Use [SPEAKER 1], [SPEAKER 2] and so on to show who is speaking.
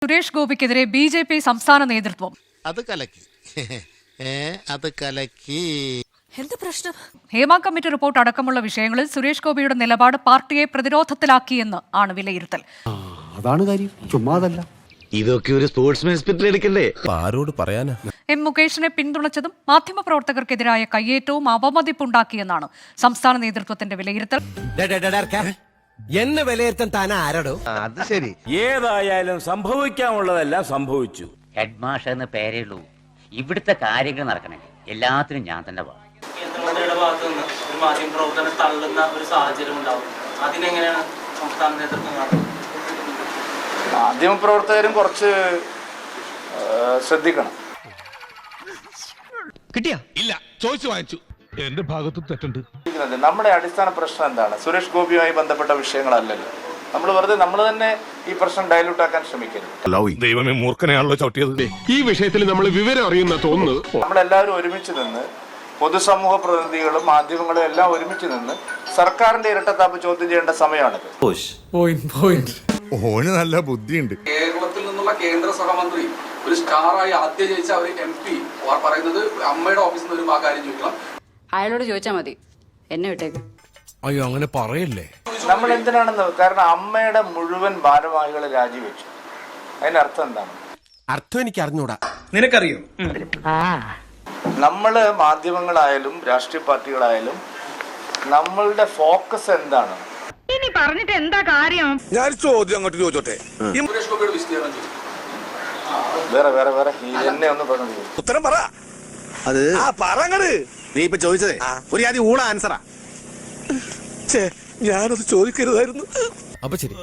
[SPEAKER 1] Suresh ഗോപിക്കെതിരെ BJP സംസ്ഥാന നേതൃത്വം
[SPEAKER 2] അത് കലക്കി
[SPEAKER 3] എന്താ പ്രശ്നം?
[SPEAKER 1] ഹേമ കമ്മിറ്റി റിപ്പോർട്ട് അടക്കമുള്ള വിഷയങ്ങളിൽ സുരേഷ് ഗോപിയുടെ നിലപാട് പാർട്ടിയെ പ്രതിരോധത്തിലാക്കിയെന്ന് ആണ് വിലയിരുത്തൽ.
[SPEAKER 4] അതാണ് കാര്യം, ചുമ്മാതല്ല.
[SPEAKER 5] ഇതൊക്കെ ഒരു സ്പോർട്സ്മാൻ സ്പിരിറ്റിൽ എടുക്കണ്ടേ?
[SPEAKER 4] ആരോട് പറയാനാ?
[SPEAKER 1] എം മുകേഷിനെ പിന്തുണച്ചതും മാധ്യമപ്രവർത്തകർക്കെതിരായ കയ്യേറ്റവും അപമതിപ്പുണ്ടാക്കിയെന്നാണ് സംസ്ഥാന നേതൃത്വത്തിന്റെ വിലയിരുത്തൽ.
[SPEAKER 6] എന്നെ വിലയിരുത്താൻ താൻ ആരോടോ?
[SPEAKER 5] അത് ശരി.
[SPEAKER 7] ഏതായാലും സംഭവിക്കാനുള്ളതെല്ലാം സംഭവിച്ചു.
[SPEAKER 8] ഹെഡ് മാഷ് എന്ന പേരേ ഉള്ളൂ. ഇവിടുത്തെ കാര്യങ്ങൾ നടക്കണേ എല്ലാത്തിനും ഞാൻ തന്നെ പോകും.
[SPEAKER 9] കേന്ദ്രമന്ത്രിയുടെ ഭാഗത്ത് നിന്ന് ഒരു മാധ്യമപ്രവർത്തനം തള്ളുന്ന ഒരു സാഹചര്യം ഉണ്ടാവും. അതിനെങ്ങനെയാണ് സംസ്ഥാന നേതൃത്വം കാണുന്നത്?
[SPEAKER 10] മാധ്യമപ്രവർത്തകരും കുറച്ച് ശ്രദ്ധിക്കണം.
[SPEAKER 5] കിട്ടിയാ?
[SPEAKER 2] ഇല്ല, ചോദിച്ചു വാങ്ങിച്ചു. എന്റെ ഭാഗത്തും തെറ്റുണ്ട്.
[SPEAKER 10] നമ്മുടെ അടിസ്ഥാന പ്രശ്നം എന്താണ്? സുരേഷ് ഗോപിയുമായി ബന്ധപ്പെട്ട വിഷയങ്ങളല്ലല്ലോ. നമ്മൾ തന്നെ ഈ പ്രശ്നം ഡയലൂട്ട് ആക്കാൻ ശ്രമിക്കരുത്.
[SPEAKER 2] ദൈവമേ, മൂർഖനെയാണല്ലോ ചവിട്ടിയത്. ഈ വിഷയത്തിൽ നമ്മൾ വിവരം അറിയുന്ന തോന്നുന്നു.
[SPEAKER 10] നമ്മളെല്ലാവരും ഒരുമിച്ച് നിന്ന്, പൊതുസമൂഹ പ്രതിനിധികളും മാധ്യമങ്ങളും എല്ലാം ഒരുമിച്ച് നിന്ന് സർക്കാരിന്റെ ഇരട്ടത്താപ്പ് ചോദ്യം ചെയ്യേണ്ട സമയമാണിത്.
[SPEAKER 2] ഓന് നല്ല ബുദ്ധിയുണ്ട്.
[SPEAKER 11] കേരളത്തിൽ നിന്നുള്ള കേന്ദ്ര സഹമന്ത്രി ഒരു സ്റ്റാറായി ആദ്യം ജയിച്ച ഒരു MP പറയുന്നത് അമ്മയുടെ ഓഫീസിൽ നിന്ന് ഒരു കാര്യം ചോദിക്കണം.
[SPEAKER 3] അയാളോട് ചോദിച്ചാ മതി, എന്നെ വിട്ടേക്ക്.
[SPEAKER 4] അയ്യോ, അങ്ങനെ പറയല്ലേ.
[SPEAKER 10] നമ്മൾ എന്തിനാണെന്ന്, കാരണം അമ്മയുടെ മുഴുവൻ ഭാരവാഹികളെ രാജിവെച്ചു. അതിനർത്ഥം എന്താണ്?
[SPEAKER 4] അർത്ഥം എനിക്ക് അറിഞ്ഞൂടാ.
[SPEAKER 7] നിനക്കറിയോ?
[SPEAKER 10] നമ്മള് മാധ്യമങ്ങളായാലും രാഷ്ട്രീയ പാർട്ടികളായാലും നമ്മളുടെ ഫോക്കസ് എന്താണ്?
[SPEAKER 1] ഇനി പറഞ്ഞിട്ട് എന്താ കാര്യം?
[SPEAKER 2] ഞാൻ ചോദ്യം അങ്ങോട്ട് ചോദിച്ചോട്ടെ.
[SPEAKER 11] സുരേഷ് ഗോപിയുടെ വിശദീകരണം ചോദിച്ചു.
[SPEAKER 10] വേറെ എന്നെ ഒന്ന് പറഞ്ഞു.
[SPEAKER 5] ഉത്തരം പറ. അത് പറങ്ങട്. നീ ഇപ്പൊ ചോദിച്ചതേ ഒരു ആദ്യം ഊള ആൻസറാ.
[SPEAKER 2] ഞാനത് ചോദിക്കരുതായിരുന്നു.
[SPEAKER 4] അപ്പൊ ശരി.